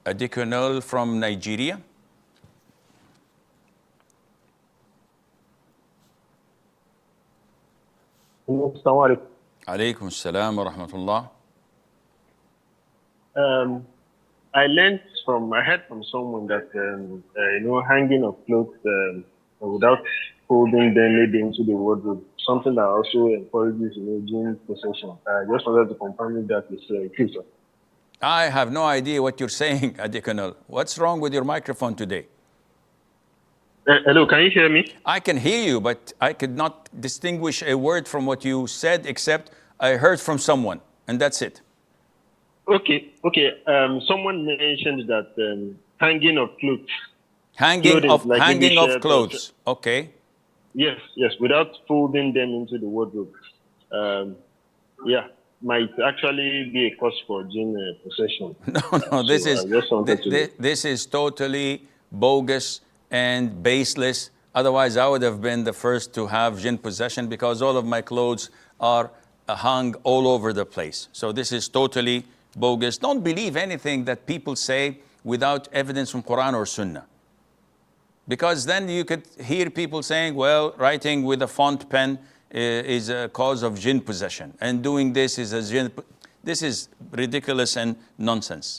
Additional from Nigeria. Assalamu Alaykum as-salam wa rahmatullah. I heard from someone that hanging of clothes without folding them maybe into the wardrobe, something that also encourages Jinn possession. I just wanted to confirm if that is true, sir. I have no idea what you're saying, Additional. What's wrong with your microphone today? Hello, can you hear me? I can hear you, but I could not distinguish a word from what you said, except I heard from someone, and that's it. Okay. Someone mentioned that hanging of clothes. Hanging of clothes. Okay. Yes, without folding them into the wardrobe. Might actually be a cause for Jinn possession. No, this is totally bogus and baseless. Otherwise, I would have been the first to have Jinn possession, because all of my clothes are hung all over the place. So this is totally bogus. Don't believe anything that people say without evidence from Quran or Sunnah. Because then you could hear people saying, well, writing with a font pen is a cause of Jinn possession, and doing this is a Jinn. This is ridiculous and nonsense.